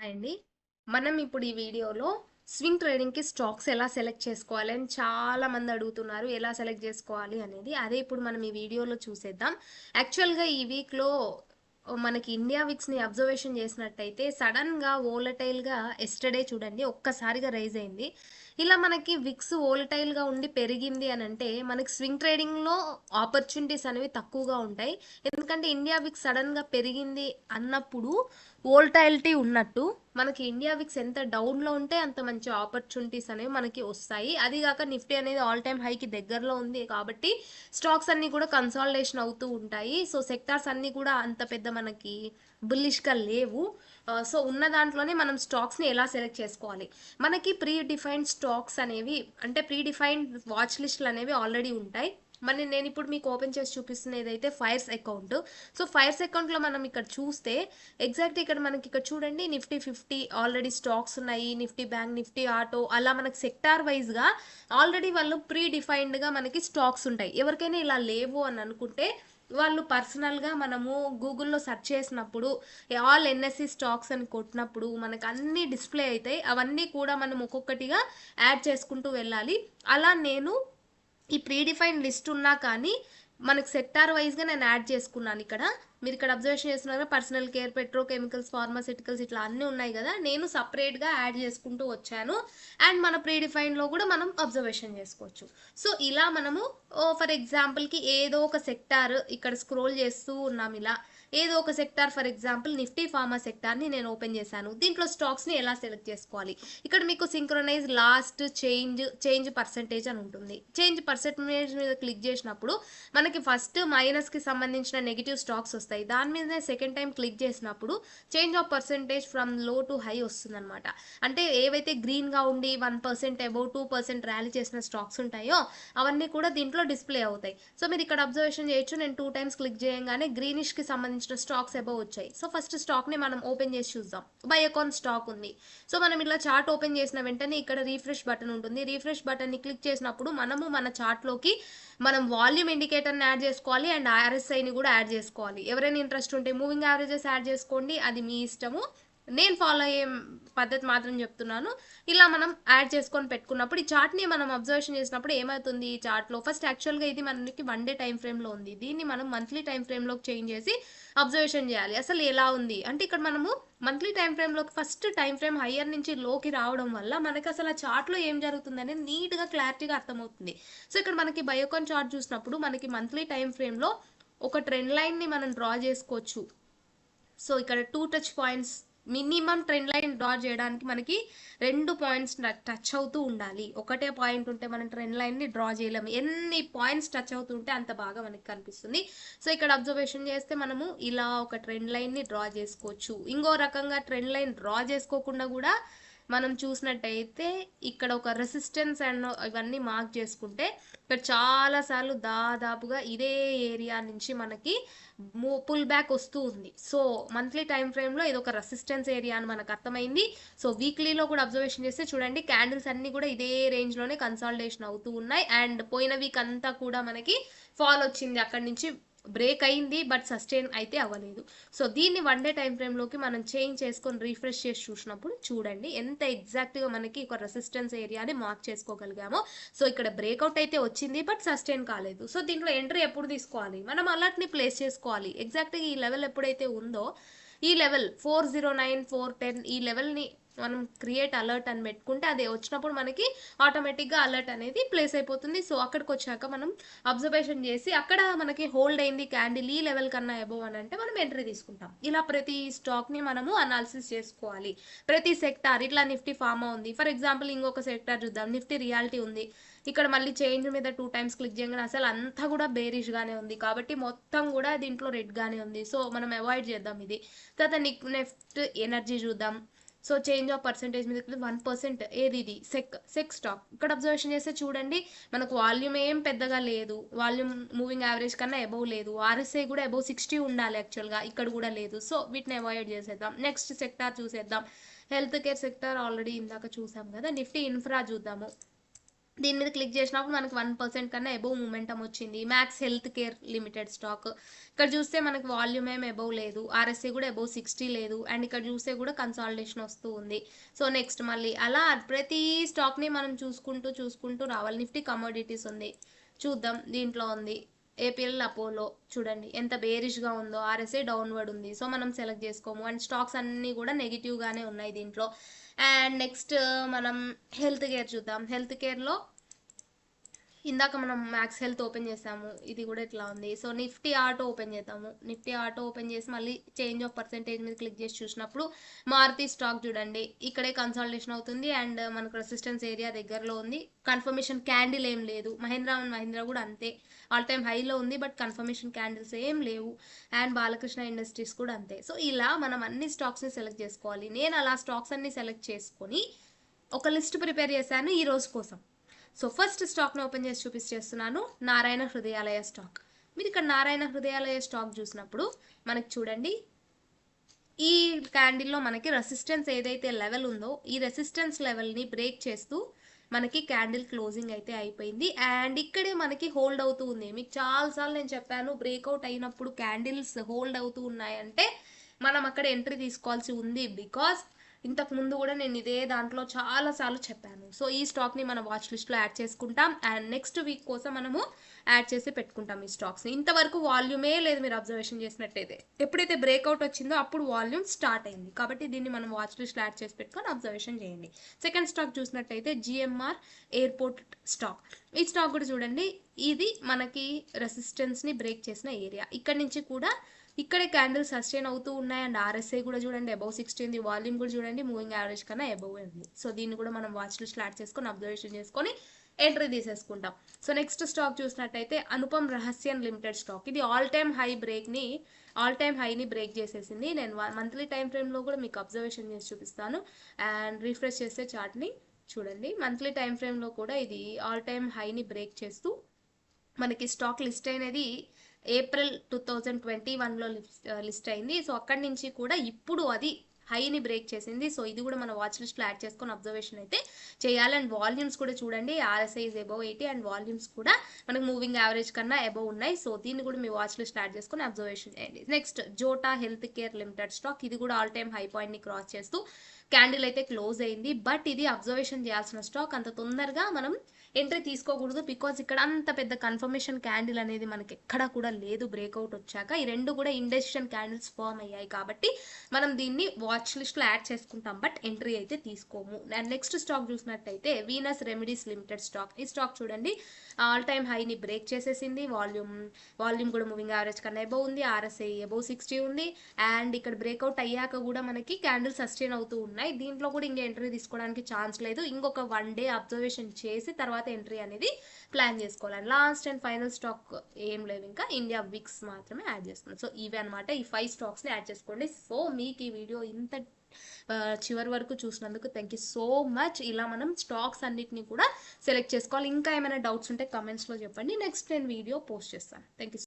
అండి. మనం ఇప్పుడు ఈ వీడియోలో స్వింగ్ ట్రేడింగ్‌కి స్టాక్స్ ఎలా సెలెక్ట్ చేసుకోవాలి అని చాలా మంది అడుగుతున్నారు. ఎలా సెలెక్ట్ చేసుకోవాలి అనేది. అదే ఇప్పుడు మనం ఈ వీడియోలో చూసేద్దాం. యాక్చువల్‌గా ఈ వీక్‌లో మనకి ఇండియా విక్స్‌ని అబ్జర్వేషన్ చేసినట్టయితే సడెన్‌గా వోలటైల్‌గా యెస్టర్‌డే చూడండి ఒక్కసారిగా రైజ్ అయింది. ఇలా మనకి విక్స్ వోలటైల్‌గా ఉండి పెరిగింది అనంటే మనకి స్వింగ్ ట్రేడింగ్‌లో ఆపర్చునిటీస్ అనేవి తక్కువగా ఉంటాయి. ఎందుకంటే ఇండియా విక్స్ సడెన్‌గా పెరిగింది అన్నప్పుడు వోల్టాలిటీ ఉన్నట్టు మనకి ఇండియా విక్స్ ఎంత డౌన్లో ఉంటే అంత మంచి ఆపర్చునిటీస్ అనేవి మనకి వస్తాయి. అది కాక నిఫ్టీ అనేది ఆల్ టైమ్ హైకి దగ్గరలో ఉంది కాబట్టి స్టాక్స్ అన్నీ కూడా కన్సాలిడేషన్ అవుతూ ఉంటాయి. సో సెక్టార్స్ అన్నీ కూడా అంత పెద్ద మనకి బుల్లిష్గా లేవు. సో ఉన్న దాంట్లోనే మనం స్టాక్స్ని ఎలా సెలెక్ట్ చేసుకోవాలి. మనకి ప్రీ డిఫైన్డ్ స్టాక్స్ అనేవి అంటే ప్రీ డిఫైన్డ్ వాచ్ లిస్టులు అనేవి ఆల్రెడీ ఉంటాయి. మరి నేను ఇప్పుడు మీకు ఓపెన్ చేసి చూపిస్తున్న ఏదైతే ఫైర్స్ అకౌంట్. సో ఫైర్స్ అకౌంట్లో మనం ఇక్కడ చూస్తే ఎగ్జాక్ట్ ఇక్కడ మనకి ఇక్కడ చూడండి నిఫ్టీ 50 ఆల్రెడీ స్టాక్స్ ఉన్నాయి. నిఫ్టీ బ్యాంక్, నిఫ్టీ ఆటో అలా మనకి సెక్టార్ వైజ్గా ఆల్రెడీ వాళ్ళు ప్రీ డిఫైన్డ్గా మనకి స్టాక్స్ ఉంటాయి. ఎవరికైనా ఇలా లేవు అని అనుకుంటే వాళ్ళు పర్సనల్గా మనము గూగుల్లో సెర్చ్ చేసినప్పుడు ఆల్ ఎన్ఎస్సి స్టాక్స్ అని కొట్టినప్పుడు మనకు అన్ని డిస్ప్లే అవుతాయి. అవన్నీ కూడా మనం ఒక్కొక్కటిగా యాడ్ చేసుకుంటూ వెళ్ళాలి. అలా నేను ఈ ప్రీ డిఫైన్డ్ లిస్ట్ ఉన్నా కానీ మనకి సెక్టార్ వైజ్గా నేను యాడ్ చేసుకున్నాను ఇక్కడ. మీరు ఇక్కడ అబ్జర్వేషన్ చేస్తున్నారు పర్సనల్ కేర్, పెట్రోకెమికల్స్, ఫార్మాసిటికల్స్ ఇట్లా అన్నీ ఉన్నాయి కదా, నేను సపరేట్గా యాడ్ చేసుకుంటూ వచ్చాను. అండ్ మన ప్రీ డిఫైన్లో కూడా మనం అబ్జర్వేషన్ చేసుకోవచ్చు. సో ఇలా మనము ఫర్ ఎగ్జాంపుల్కి ఏదో ఒక సెక్టార్ ఇక్కడ స్క్రోల్ చేస్తూ ఉన్నాం ఇలా ఏదో ఒక sector for example Nifty pharma సెక్టార్ని నేను ఓపెన్ చేశాను. దీంట్లో స్టాక్స్ని ఎలా సెలెక్ట్ చేసుకోవాలి. ఇక్కడ మీకు సింక్రొనైజ్ లాస్ట్ చేంజ్ పర్సంటేజ్ అని ఉంటుంది. చేంజ్ పర్సంటేజ్ మీద క్లిక్ చేసినప్పుడు మనకి ఫస్ట్ మైనస్కి సంబంధించిన నెగిటివ్ స్టాక్స్ వస్తాయి. దాని మీదనే సెకండ్ టైం క్లిక్ చేసినప్పుడు చేంజ్ ఆఫ్ పర్సంటేజ్ ఫ్రమ్ లో టు హై వస్తుంది అనమాట. అంటే ఏవైతే గ్రీన్గా ఉండి 1% అబౌవ్ 2% ర్యాలీ చేసిన స్టాక్స్ ఉంటాయో అవన్నీ కూడా దీంట్లో డిస్ప్లే అవుతాయి. సో మీరు ఇక్కడ అబ్జర్వేషన్ చేయొచ్చు. నేను 2 టైమ్స్ క్లిక్ చేయగానే గ్రీనిష్కి సంబంధించిన స్టాక్స్ అబౌవ్ వచ్చాయి. సో ఫస్ట్ స్టాక్ని మనం ఓపెన్ చేసి చూద్దాం. బయోకాన్ స్టాక్ ఉంది. సో మనం ఇలా చార్ట్ ఓపెన్ చేసిన వెంటనే ఇక్కడ రీఫ్రెష్ బటన్ ఉంటుంది. రీఫ్రెష్ బటన్ని క్లిక్ చేసినప్పుడు మనము మన చార్ట్లోకి మనం వాల్యూమ్ ఇండికేటర్ని యాడ్ చేసుకోవాలి అండ్ ఆర్ఎస్ఐని కూడా యాడ్ చేసుకోవాలి. ఎవరైనా ఇంట్రెస్ట్ ఉంటే మూవింగ్ యావరేజెస్ యాడ్ చేసుకోండి, అది మీ ఇష్టము. నేను ఫాలో అయ్యే పద్ధతి మాత్రం చెప్తున్నాను. ఇలా మనం యాడ్ చేసుకొని పెట్టుకున్నప్పుడు ఈ చార్ట్ని మనం అబ్జర్వేషన్ చేసినప్పుడు ఏమవుతుంది, ఈ చార్ట్లో ఫస్ట్ యాక్చువల్గా ఇది మనకి 1 డే టైం ఫ్రేమ్లో ఉంది. దీన్ని మనం మంత్లీ టైం ఫ్రేమ్లోకి చేంజ్ చేసి అబ్జర్వేషన్ చేయాలి. అసలు ఎలా ఉంది అంటే ఇక్కడ మనము మంత్లీ టైం ఫ్రేమ్లోకి ఫస్ట్ టైం ఫ్రేమ్ హయ్యర్ నుంచి లోకి రావడం వల్ల మనకి అసలు ఆ చార్ట్లో ఏం జరుగుతుంది అనేది నీట్గా క్లారిటీగా అర్థమవుతుంది. సో ఇక్కడ మనకి బయోకాన్ చార్ట్ చూసినప్పుడు మనకి మంత్లీ టైం ఫ్రేమ్లో ఒక ట్రెండ్ లైన్ని మనం డ్రా చేసుకోవచ్చు. సో ఇక్కడ 2 touch points minimum trend line draw చేయడానికి మనకి 2 పాయింట్స్ టచ్ అవుతూ ఉండాలి. ఒకటే పాయింట్ ఉంటే మనం ట్రెండ్ లైన్ని డ్రా చేయలేము. ఎన్ని పాయింట్స్ టచ్ అవుతుంటే అంత బాగా మనకి కనిపిస్తుంది. సో ఇక్కడ అబ్జర్వేషన్ చేస్తే మనము ఇలా ఒక ట్రెండ్ లైన్ని డ్రా చేసుకోవచ్చు. ఇంకో రకంగా ట్రెండ్ లైన్ డ్రా చేసుకోకుండా కూడా మనం చూసినట్టయితే ఇక్కడ ఒక రెసిస్టెన్స్ అండ్ ఇవన్నీ మార్క్ చేసుకుంటే ఇక్కడ చాలాసార్లు దాదాపుగా ఇదే ఏరియా నుంచి మనకి పుల్ బ్యాక్ వస్తూ ఉంది. సో మంత్లీ టైం ఫ్రేమ్లో ఇది ఒక రెసిస్టెన్స్ ఏరియా అని మనకు అర్థమైంది. సో వీక్లీలో కూడా అబ్జర్వేషన్ చేస్తే చూడండి క్యాండిల్స్ అన్నీ కూడా ఇదే రేంజ్లోనే కన్సాలిడేషన్ అవుతూ ఉన్నాయి. అండ్ పోయిన వీక్ అంతా కూడా మనకి ఫాల్ వచ్చింది, అక్కడి నుంచి బ్రేక్ అయింది బట్ సస్టైన్ అయితే అవ్వలేదు. సో దీన్ని 1 డే టైం ఫ్రేమ్లోకి మనం చేంజ్ చేసుకొని రీఫ్రెష్ చేసి చూసినప్పుడు చూడండి ఎంత ఎగ్జాక్ట్గా మనకి ఒక రెసిస్టెన్స్ ఏరియాని మార్క్ చేసుకోగలిగామో. సో ఇక్కడ బ్రేక్అవుట్ అయితే వచ్చింది బట్ సస్టైన్ కాలేదు. సో దీంట్లో ఎంట్రీ ఎప్పుడు తీసుకోవాలి, మనం అలర్ట్ని ప్లేస్ చేసుకోవాలి. ఎగ్జాక్ట్గా ఈ లెవెల్ ఎప్పుడైతే ఉందో ఈ లెవెల్ 409 410 ఈ లెవెల్ని మనం క్రియేట్ అలర్ట్ అని పెట్టుకుంటే అది వచ్చినప్పుడు మనకి ఆటోమేటిక్గా అలర్ట్ అనేది ప్లేస్ అయిపోతుంది. సో అక్కడికి వచ్చాక మనం అబ్జర్వేషన్ చేసి అక్కడ మనకి హోల్డ్ అయింది క్యాండిల్ ఈ లెవెల్ కన్నా అబోవ్ అని అంటే మనం ఎంట్రీ తీసుకుంటాం. ఇలా ప్రతి స్టాక్ని మనము అనాలిసిస్ చేసుకోవాలి. ప్రతి సెక్టార్ ఇట్లా నిఫ్టీ ఫార్మా ఉంది ఫర్ ఎగ్జాంపుల్, ఇంకొక సెక్టార్ చూద్దాం నిఫ్టీ రియాలిటీ ఉంది. ఇక్కడ మళ్ళీ చేంజ్ మీద 2 టైమ్స్ క్లిక్ చేయగానే అసలు అంతా కూడా బేరిష్గానే ఉంది కాబట్టి మొత్తం కూడా దీంట్లో రెడ్గానే ఉంది. సో మనం అవాయిడ్ చేద్దాం ఇది. తర్వాత నెఫ్ట్ ఎనర్జీ చూద్దాం. సో చేంజ్ ఆఫ్ పర్సంటేజ్ మీద 1%, ఏది ఇది సెక్ స్టాక్. ఇక్కడ అబ్జర్వేషన్ చేస్తే చూడండి మనకు వాల్యూమ్ ఏం పెద్దగా లేదు, వాల్యూమ్ మూవింగ్ యావరేజ్ కన్నా అబౌవ్ లేదు, ఆర్ఎస్ఐ కూడా అబౌవ్ 60 ఉండాలి యాక్చువల్గా, ఇక్కడ కూడా లేదు. సో వీటిని అవాయిడ్ చేసేద్దాం. నెక్స్ట్ సెక్టార్ చూసేద్దాం. హెల్త్ కేర్ సెక్టార్ ఆల్రెడీ ఇందాక చూసాం కదా. నిఫ్టీ ఇన్ఫ్రా చూద్దాము. దీని మీద క్లిక్ చేసినప్పుడు మనకి 1% కన్నా అబోవ్ మూమెంటం వచ్చింది. Max health care limited stock. ఇక్కడ చూస్తే మనకి వాల్యూమ్ ఏం అబోవ్ లేదు. ఆర్ఎస్ఐ కూడా అబోవ్ 60 లేదు. అండ్ ఇక్కడ చూస్తే కూడా కన్సాలిడేషన్ వస్తూ ఉంది. సో నెక్స్ట్ మళ్ళీ అలా ప్రతి స్టాక్ని మనం చూసుకుంటూ రావాలి. నిఫ్టీ కమోడిటీస్ ఉంది, చూద్దాం. దీంట్లో ఉంది ఏపీఎల్ అపోలో, చూడండి ఎంత బేరిష్గా ఉందో. ఆర్ఎస్ఐ డౌన్వర్డ్ ఉంది, సో మనం సెలెక్ట్ చేసుకోము. అండ్ స్టాక్స్ అన్నీ కూడా నెగిటివ్గానే ఉన్నాయి దీంట్లో. అండ్ నెక్స్ట్ మనం హెల్త్ కేర్ చూద్దాం. హెల్త్ కేర్లో ఇందాక మనం మ్యాక్స్ హెల్త్ ఓపెన్ చేసాము, ఇది కూడా ఇట్లా ఉంది. సో నిఫ్టీ ఆటో ఓపెన్ చేద్దాము. నిఫ్టీ ఆటో ఓపెన్ చేసి మళ్ళీ చేంజ్ ఆఫ్ పర్సెంటేజ్ మీద క్లిక్ చేసి చూసినప్పుడు మారుతి స్టాక్ చూడండి ఇక్కడే కన్సాలిడేషన్ అవుతుంది. అండ్ మనకు రెసిస్టెన్స్ ఏరియా దగ్గరలో ఉంది. కన్ఫర్మేషన్ క్యాండిల్ ఏం లేదు. మహీంద్రా అండ్ మహీంద్రా కూడా అంతే, ఆల్ టైమ్ హైలో ఉంది, బట్ కన్ఫర్మేషన్ క్యాండిల్స్ ఏం లేవు. అండ్ బాలకృష్ణ ఇండస్ట్రీస్ కూడా అంతే. సో ఇలా మనం అన్ని స్టాక్స్ని సెలెక్ట్ చేసుకోవాలి. నేను అలా స్టాక్స్ అన్ని సెలెక్ట్ చేసుకొని ఒక లిస్ట్ ప్రిపేర్ చేశాను ఈ రోజు కోసం. సో ఫస్ట్ స్టాక్ని ఓపెన్ చేసి చూపిస్తున్నాను, నారాయణ హృదయాలయ స్టాక్. మీరు ఇక్కడ నారాయణ హృదయాలయ స్టాక్ చూసినప్పుడు మనకి చూడండి ఈ క్యాండిల్లో మనకి రెసిస్టెన్స్ ఏదైతే లెవెల్ ఉందో ఈ రెసిస్టెన్స్ లెవెల్ని బ్రేక్ చేస్తూ మనకి క్యాండిల్ క్లోజింగ్ అయితే అయిపోయింది. అండ్ ఇక్కడే మనకి హోల్డ్ అవుతూ ఉంది. మీకు చాలాసార్లు నేను చెప్పాను, బ్రేక్అవుట్ అయినప్పుడు క్యాండిల్స్ హోల్డ్ అవుతూ ఉన్నాయంటే మనం అక్కడ ఎంట్రీ తీసుకోవాల్సి ఉంది. బికాస్ ఇంతకు ముందు కూడా నేను ఇదే దాంట్లో చాలాసార్లు చెప్పాను. సో ఈ స్టాక్ని మన వాచ్ లిస్ట్లో యాడ్ చేసుకుంటాం. అండ్ నెక్స్ట్ వీక్ కోసం మనము యాడ్ చేసి పెట్టుకుంటాం ఈ స్టాక్స్ని. ఇంతవరకు వాల్యూమే లేదు, మీరు అబ్జర్వేషన్ చేసినట్టయితే. ఎప్పుడైతే బ్రేక్అవుట్ వచ్చిందో అప్పుడు వాల్యూమ్ స్టార్ట్ అయింది. కాబట్టి దీన్ని మనం వాచ్ లిస్ట్లో యాడ్ చేసి పెట్టుకొని అబ్జర్వేషన్ చేయండి. సెకండ్ స్టాక్ చూసినట్టయితే జిఎంఆర్ ఎయిర్పోర్ట్ స్టాక్. ఈ స్టాక్ కూడా చూడండి, ఇది మనకి రెసిస్టెన్స్ని బ్రేక్ చేసిన ఏరియా. ఇక్కడ నుంచి కూడా ఇక్కడే క్యాండిల్ సస్టైన్ అవుతూ ఉన్నాయి. అండ్ ఆర్ఎస్ఐ కూడా చూడండి అబౌవ్ 60 ఉంది. వాల్యూమ్ కూడా చూడండి మూవింగ్ యావరేజ్ కన్నా అబౌవ్ ఉంది. సో దీన్ని కూడా మనం వాచ్ లిస్ట్లో యాడ్ చేసుకొని అబ్జర్వేషన్ చేసుకొని ఎంట్రీ తీసేసుకుంటాం. సో నెక్స్ట్ స్టాక్ చూసినట్టయితే అనుపమ్ రహస్యన్ లిమిటెడ్ స్టాక్. ఇది ఆల్ టైమ్ హైని బ్రేక్ చేసేసింది. నేను మంత్లీ టైం ఫ్రేమ్లో కూడా మీకు అబ్జర్వేషన్ చేసి చూపిస్తాను. అండ్ రిఫ్రెష్ చేస్తే చార్ట్ని చూడండి, మంత్లీ టైం ఫ్రేమ్లో కూడా ఇది ఆల్ టైమ్ హైని బ్రేక్ చేస్తూ మనకి స్టాక్ లిస్ట్ అయినది ఏప్రిల్ 2021లో లిస్ట్ అయింది. సో అక్కడి నుంచి కూడా ఇప్పుడు అది హైని బ్రేక్ చేసింది. సో ఇది కూడా మన వాచ్ లిస్ట్లో యాడ్ చేసుకొని అబ్జర్వేషన్ అయితే చేయాలి. అండ్ వాల్యూమ్స్ కూడా చూడండి, RSI is above 80 and volumes కూడా మనకు మూవింగ్ యావరేజ్ కన్నా అబౌవ్ ఉన్నాయి. సో దీన్ని కూడా మీ వాచ్ లిస్ట్ యాడ్ చేసుకొని అబ్జర్వేషన్ చేయండి. Next జోటా health care limited stock. ఇది కూడా ఆల్ టైమ్ హై పాయింట్ని క్రాస్ చేస్తూ క్యాండిల్ అయితే క్లోజ్ అయింది. బట్ ఇది అబ్జర్వేషన్ చేయాల్సిన స్టాక్, అంత తొందరగా మనం ఎంట్రీ తీసుకోకూడదు. బికాజ్ ఇక్కడ అంత పెద్ద కన్ఫర్మేషన్ క్యాండిల్ అనేది మనకి ఎక్కడా కూడా లేదు. బ్రేక్అవుట్ వచ్చాక ఈ రెండు కూడా ఇండెసిషన్ క్యాండిల్స్ ఫామ్ అయ్యాయి. కాబట్టి మనం దీన్ని వాచ్ లిస్ట్లో యాడ్ చేసుకుంటాం, బట్ ఎంట్రీ అయితే తీసుకోము. అండ్ నెక్స్ట్ స్టాక్ చూసినట్టయితే వీనస్ రెమెడీస్ లిమిటెడ్ స్టాక్. ఈ స్టాక్ చూడండి ఆల్ టైమ్ హైని బ్రేక్ చేసేసింది. వాల్యూమ్ కూడా మూవింగ్ యావరేజ్ కన్నా అబౌవ్ ఉంది. ఆర్ఎస్ఐ అబౌవ్ 60 ఉంది. అండ్ ఇక్కడ బ్రేక్అవుట్ అయ్యాక కూడా మనకి క్యాండిల్ సస్టైన్ అవుతూ ఉన్నాయి. దీంట్లో కూడా ఇంకా ఎంట్రీ తీసుకోవడానికి ఛాన్స్ లేదు. ఇంకొక 1 డే అబ్జర్వేషన్ చేసి తర్వాత ఎంట్రీ అనేది ప్లాన్ చేసుకోవాలి. లాస్ట్ అండ్ ఫైనల్ స్టాక్ ఏం లేవు, ఇంకా ఇండియా విక్స్ మాత్రమే యాడ్ చేస్తున్నాం. సో ఇవి అనమాట, ఈ 5 స్టాక్స్ని యాడ్ చేసుకోండి. సో మీకు ఈ వీడియో ఇంత చివరి వరకు చూసినందుకు థ్యాంక్ యూ సో మచ్. ఇలా మనం స్టాక్స్ అన్నిటిని కూడా సెలెక్ట్ చేసుకోవాలి. ఇంకా ఏమైనా డౌట్స్ ఉంటే కమెంట్స్లో చెప్పండి, నెక్స్ట్ నేను వీడియో పోస్ట్ చేస్తాను. Thank you.